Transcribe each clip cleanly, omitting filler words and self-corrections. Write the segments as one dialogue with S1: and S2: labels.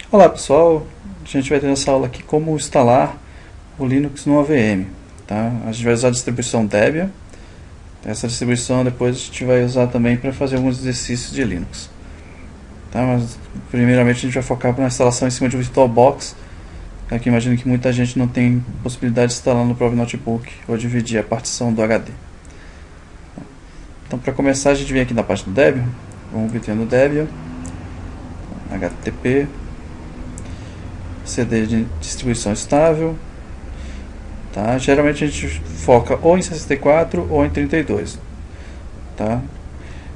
S1: Olá pessoal, a gente vai ter nessa aula aqui como instalar o Linux no AVM, tá? A gente vai usar a distribuição Debian. Essa distribuição depois a gente vai usar também para fazer alguns exercícios de Linux, tá? Mas primeiramente a gente vai focar na instalação em cima de VirtualBox. Aqui imagino que muita gente não tem possibilidade de instalar no próprio notebook ou dividir a partição do HD. Então para começar a gente vem aqui na página do Debian, vamos vir no Debian, HTTP, CD de distribuição estável, tá? Geralmente a gente foca ou em 64 ou em 32, tá?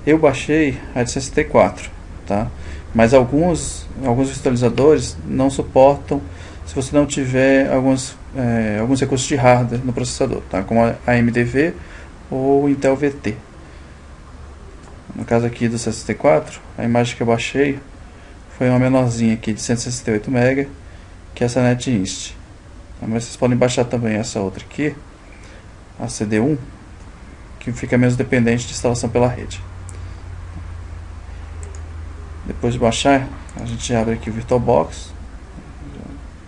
S1: Eu baixei a de 64, tá? Mas alguns virtualizadores não suportam se você não tiver alguns recursos de hardware no processador, tá? Como a AMD ou Intel VT. No caso aqui do 64, a imagem que eu baixei foi uma menorzinha aqui de 168 MB, que é essa NetInst. Mas vocês podem baixar também essa outra aqui, a CD1, que fica menos dependente de instalação pela rede. Depois de baixar, a gente abre aqui o VirtualBox.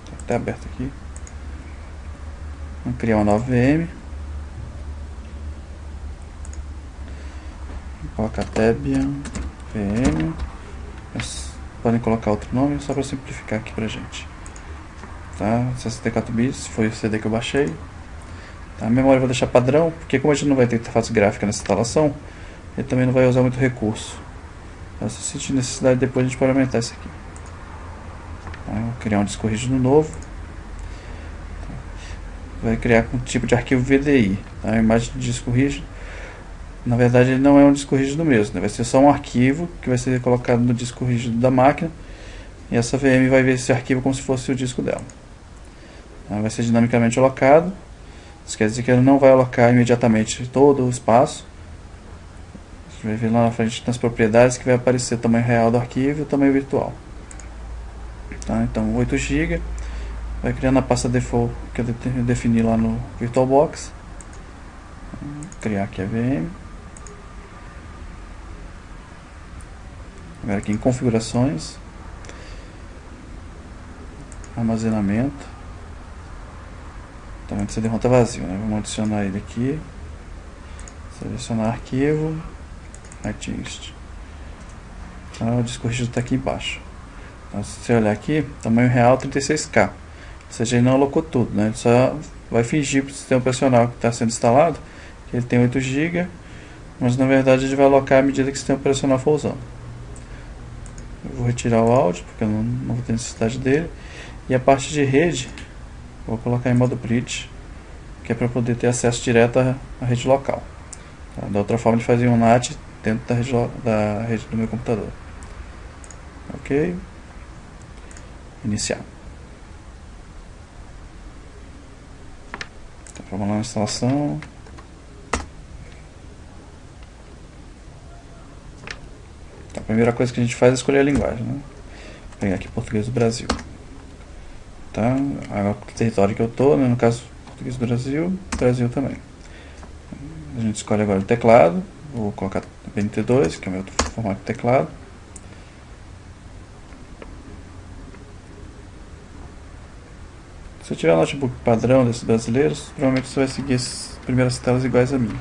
S1: Está até aberto aqui. Vamos criar uma nova VM. Vou colocar Debian VM. Podem colocar outro nome, só para simplificar aqui pra gente. Tá? 64 bits foi o CD que eu baixei. Tá? A memória eu vou deixar padrão, porque como a gente não vai ter interface gráfica nessa instalação, ele também não vai usar muito recurso. Tá? Se sentir necessidade, depois a gente pode aumentar isso aqui. Tá? Vou criar um disco rígido novo. Tá? Vai criar com tipo de arquivo VDI. Tá? A imagem de disco rígido, na verdade ele não é um disco rígido mesmo, né? Vai ser só um arquivo que vai ser colocado no disco rígido da máquina, e essa VM vai ver esse arquivo como se fosse o disco dela. Tá? Vai ser dinamicamente alocado. Isso quer dizer que ele não vai alocar imediatamente todo o espaço. A gente vai ver lá na frente nas propriedades que vai aparecer o tamanho real do arquivo e o tamanho virtual. Tá? Então 8 GB, vai criar na pasta default que eu defini lá no VirtualBox. Vou criar aqui a VM. Agora aqui em configurações, armazenamento, também o CD-ROM está vazio, né? Vamos adicionar ele aqui, selecionar arquivo, NetInst. Então, o disco rígido está aqui embaixo. Então, se você olhar aqui, tamanho real 36K, ou seja, ele não alocou tudo, né? Ele só vai fingir para o sistema operacional que está sendo instalado que ele tem 8 GB, mas na verdade ele vai alocar à medida que o sistema operacional for usando. Eu vou retirar o áudio, porque eu não vou ter necessidade dele. E a parte de rede, vou colocar em modo bridge, que é para poder ter acesso direto à rede local. Tá? Da outra forma de fazer um NAT dentro da rede do meu computador. Ok. Iniciar. Então, vamos lá na instalação. A primeira coisa que a gente faz é escolher a linguagem, né? Vou pegar aqui português do Brasil. Tá? Agora o território que eu estou, né? No caso português do Brasil, Brasil também. A gente escolhe agora o teclado. Vou colocar BNT2, que é o meu formato de teclado. Se eu tiver um notebook padrão desses brasileiros, provavelmente você vai seguir as primeiras telas iguais a mim.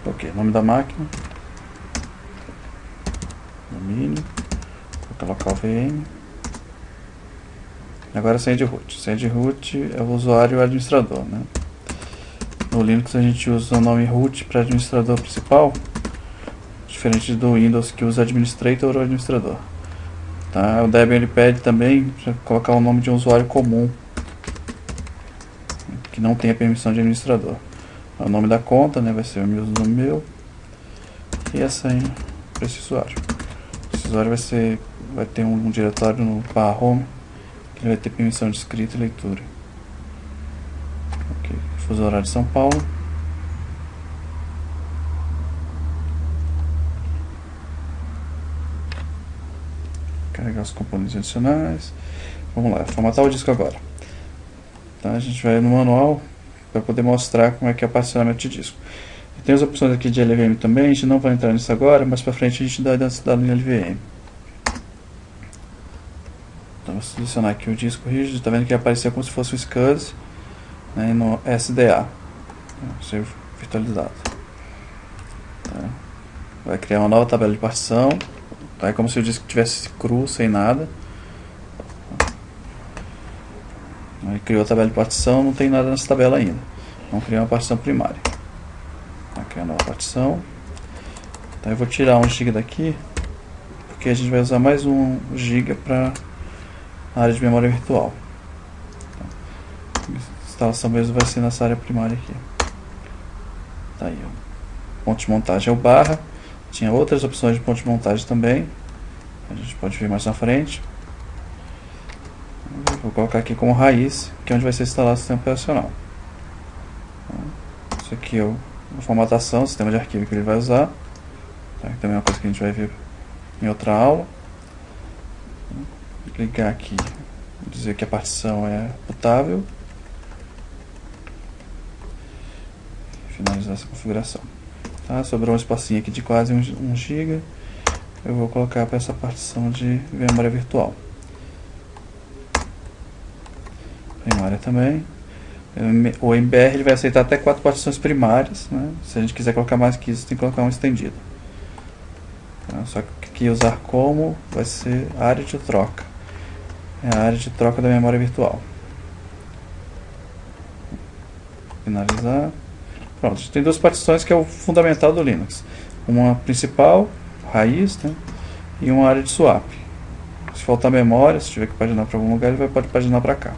S1: Ok, nome da máquina, domínio, vou colocar o VM. Agora send root. Send root é o usuário e o administrador, né? No Linux a gente usa o nome root para administrador principal, diferente do Windows que usa administrator ou administrador. Tá? O Debian ele pede também para colocar o nome de um usuário comum que não tenha permissão de administrador. O nome da conta, né, vai ser o mesmo meu, e a senha para esse usuário. Esse usuário vai ter um diretório no /home, que ele vai ter permissão de escrita e leitura. Ok, fuso horário de São Paulo. Carregar os componentes adicionais. Vamos lá, formatar o disco agora. Tá, a gente vai no manual para poder mostrar como é que é o particionamento de disco. Tem as opções aqui de LVM também, a gente não vai entrar nisso agora, mas para frente a gente dá da linha LVM. Então vou selecionar aqui o disco rígido, está vendo que apareceu como se fosse um SCSI, né, no SDA, ser virtualizado. Tá. Vai criar uma nova tabela de partição, tá? É como se o disco estivesse cru, sem nada. Aí criou a tabela de partição, não tem nada nessa tabela ainda. Vamos criar uma partição primária. Vai criar uma nova partição. Tá, eu vou tirar 1 GB daqui, porque a gente vai usar mais 1 GB para a área de memória virtual. A instalação mesmo vai ser nessa área primária aqui. Tá aí, ó. Ponto de montagem é o barra. Tinha outras opções de ponto de montagem também. A gente pode ver mais na frente. Vou colocar aqui como raiz, que é onde vai ser instalado o sistema operacional. Isso aqui é a formatação, o sistema de arquivo que ele vai usar. Tá, também é uma coisa que a gente vai ver em outra aula. Vou clicar aqui, dizer que a partição é bootável. Finalizar essa configuração. Tá, sobrou um espacinho aqui de quase 1 GB. Eu vou colocar para essa partição de memória virtual. Primária também. O MBR ele vai aceitar até 4 partições primárias, né? Se a gente quiser colocar mais que isso, tem que colocar um estendido. Tá? Só que aqui usar como vai ser área de troca. É a área de troca da memória virtual. Finalizar. Pronto, a gente tem 2 partições que é o fundamental do Linux. Uma principal, raiz, né? E uma área de swap. Se faltar memória, se tiver que paginar para algum lugar, ele pode paginar para cá.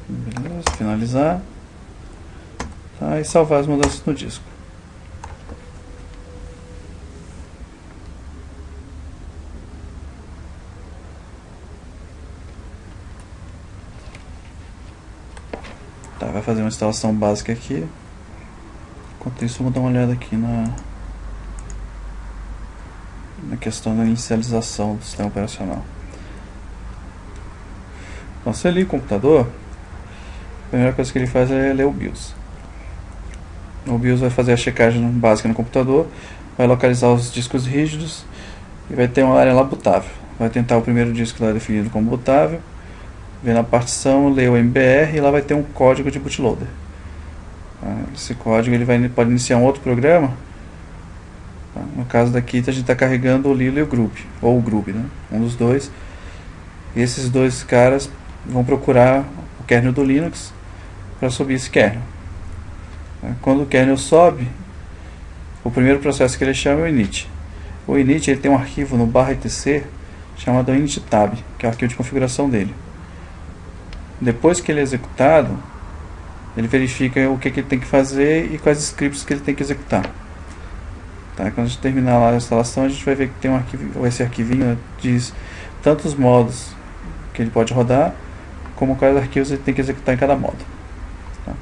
S1: Beleza, finalizar. Tá, e salvar as mudanças no disco. Tá, vai fazer uma instalação básica aqui. Enquanto isso, eu vou dar uma olhada aqui na questão da inicialização do sistema operacional. Então, se eu ligo o computador, a primeira coisa que ele faz é ler o BIOS. O BIOS vai fazer a checagem básica no computador, vai localizar os discos rígidos e vai ter uma área lá bootável. Vai tentar o primeiro disco lá definido como bootável, ver na partição, ler o MBR e lá vai ter um código de bootloader. Esse código ele pode iniciar um outro programa. No caso daqui a gente está carregando o Lilo e o Grub, ou o Grub, né? Um dos dois. E esses dois caras vão procurar o kernel do Linux para subir esse kernel. Quando o kernel sobe, o primeiro processo que ele chama é o init. O init ele tem um arquivo no /etc chamado inittab, que é o arquivo de configuração dele. Depois que ele é executado, ele verifica o que ele tem que fazer e quais scripts que ele tem que executar. Tá? Quando a gente terminar lá a instalação, a gente vai ver que tem um arquivo, esse arquivinho diz tantos modos que ele pode rodar, como quais arquivos ele tem que executar em cada modo. Tá?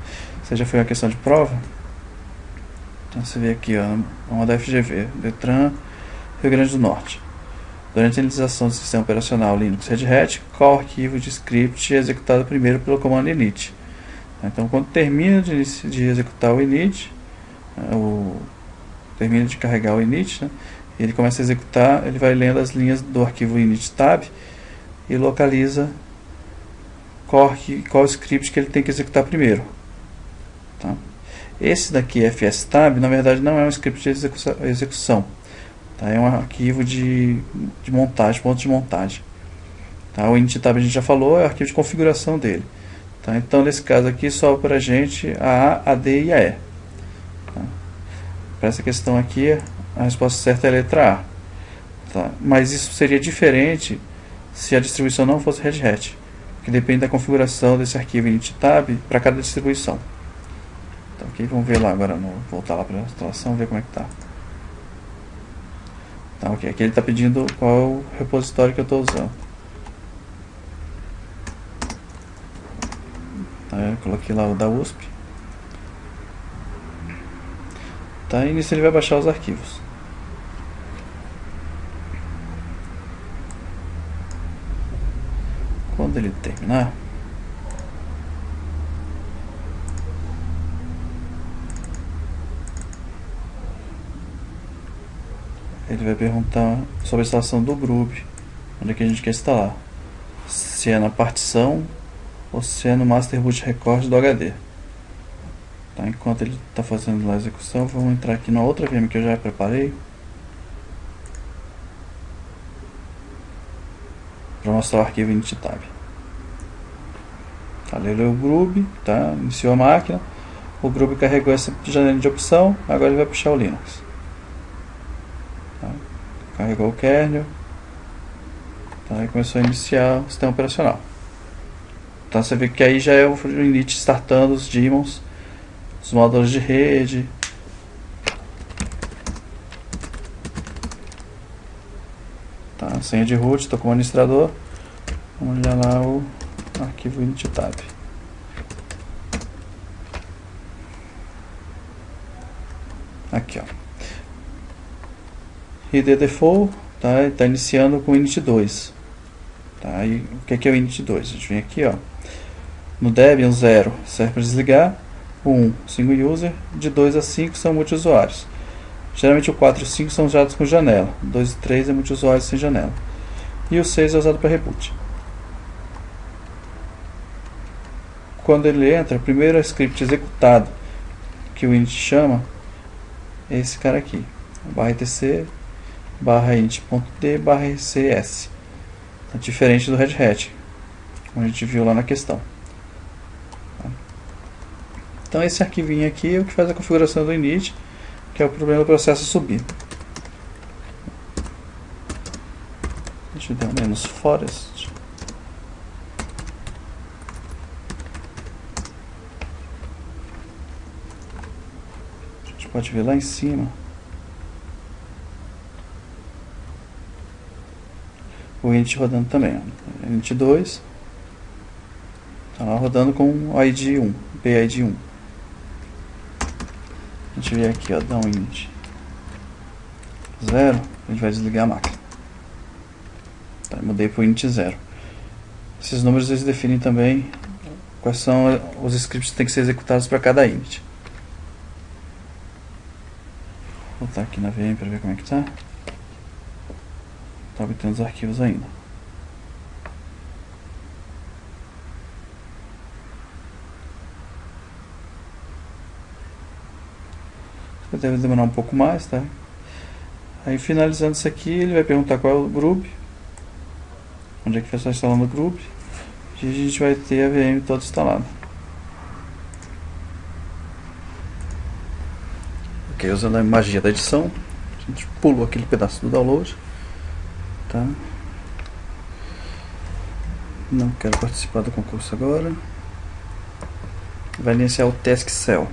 S1: Essa já foi uma questão de prova. Então você vê aqui, ó, uma da FGV, Detran, Rio Grande do Norte. Durante a inicialização do sistema operacional Linux Red Hat, qual arquivo de script é executado primeiro pelo comando init? Então, quando termina de executar o init, termina de carregar o init, né, ele começa a executar, ele vai lendo as linhas do arquivo inittab e localiza qual script que ele tem que executar primeiro. Tá? Esse daqui, fstab, na verdade não é um script de execução. Tá? É um arquivo de montagem, ponto de montagem. Tá? O inittab a gente já falou, é o arquivo de configuração dele. Tá? Então, nesse caso aqui, sobra para a gente a A, a D e a E. Tá? Para essa questão aqui, a resposta certa é a letra A. Tá? Mas isso seria diferente se a distribuição não fosse Red Hat, que depende da configuração desse arquivo inittab para cada distribuição. Então, aqui vamos ver lá agora, voltar lá para a instalação, ver como é que está. Tá, ok. Aqui ele está pedindo qual é o repositório que eu estou usando. Tá, eu coloquei lá o da USP. Tá, e nisso ele vai baixar os arquivos. Quando ele terminar, ele vai perguntar sobre a instalação do Groove, onde é que a gente quer instalar, se é na partição ou se é no Master Boot Record do HD. Tá, enquanto ele está fazendo a execução, vamos entrar aqui na outra VM que eu já preparei para mostrar o arquivo init.tab. Tá, ele leu o Groove, tá, iniciou a máquina, o Groove carregou essa janela de opção, agora ele vai puxar o Linux. Tá, carregou o kernel, tá, e começou a iniciar o sistema operacional. Então você vê que aí já é o init startando os daemons, os módulos de rede. Tá, senha de root, estou como administrador. Vamos olhar lá o arquivo init.tab. Aqui, ó. ID default, tá, está iniciando com o init2. Tá, e o que é o init2? A gente vem aqui, ó. No Debian 0 serve para desligar, o 1 single user, de 2 a 5 são multiusuários. Geralmente o 4 e o 5 são usados com janela, 2 e 3 é multiusuário sem janela. E o 6 é usado para reboot. Quando ele entra, o primeiro script executado que o init chama é esse cara aqui, /etc /init.d/cs. É diferente do Red Hat, como a gente viu lá na questão. Então esse arquivinho aqui é o que faz a configuração do init, que é o problema do processo subir. Deixa eu dar um menos forest. A gente pode ver lá em cima o init rodando também. Init2 está lá rodando com o ID 1, PID 1. A gente vê aqui, ó, dá um init 0, a gente vai desligar a máquina. Tá, eu mudei para o init 0. Esses números eles definem também quais são os scripts que têm que ser executados para cada init. Vou voltar aqui na VM para ver como é que está. Está obtendo os arquivos ainda. Deve demorar um pouco mais, tá? Aí finalizando isso aqui, ele vai perguntar qual é o Groove, onde é que está instalando o Groove, e a gente vai ter a VM toda instalada. Ok, usando a magia da edição, a gente pulou aquele pedaço do download, tá? Não quero participar do concurso agora. Vai iniciar o TaskCell.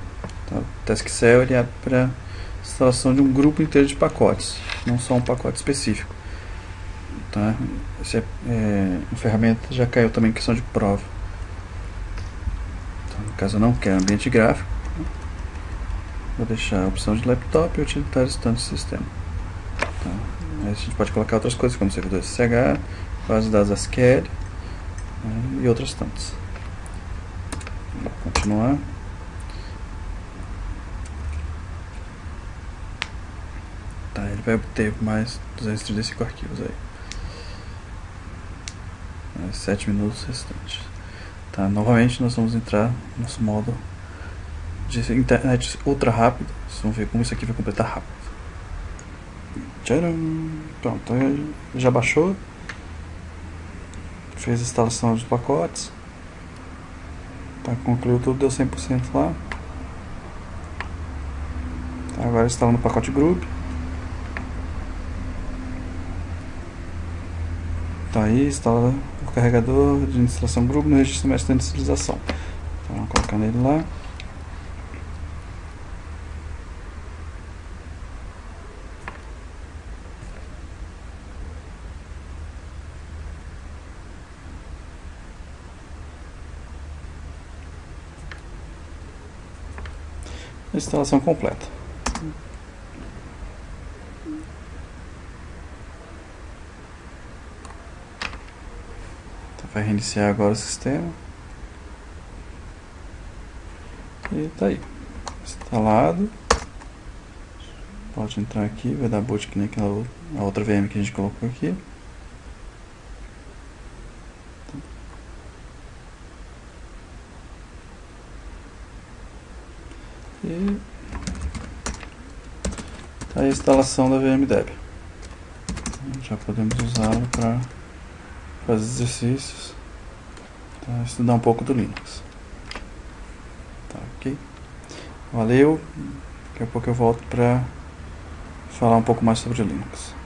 S1: Tá? O TaskCell ele é para instalação de um grupo inteiro de pacotes, não só um pacote específico. Tá? Essa uma ferramenta já caiu também em questão de prova. Então, no caso eu não quero ambiente gráfico, vou deixar a opção de laptop e utilitário standard system. Tá? Aí a gente pode colocar outras coisas como servidor SSH, base de dados SQL, né, e outras tantas. Vou continuar. Tá, ele vai obter mais 235 arquivos aí. 7 minutos restantes. Tá, novamente nós vamos entrar no nosso modo de internet ultra rápido. Vocês vão ver como isso aqui vai completar rápido. Tcharam! Pronto, já baixou. Fez a instalação dos pacotes. Tá, concluiu tudo, deu 100% lá. Tá, agora instalando o pacote Groove. Tá aí, instala o carregador de instalação Groove no registro mestre de inicialização. Então vamos colocar nele lá. Instalação completa. Vai reiniciar agora o sistema. E tá aí. Instalado. Pode entrar aqui, vai dar boot que nem aquela a outra VM que a gente colocou aqui. E tá aí a instalação da VMDeb. Já podemos usá-la para fazer exercícios, tá? Estudar um pouco do Linux. Tá, ok? Valeu. Daqui a pouco eu volto para falar um pouco mais sobre o Linux.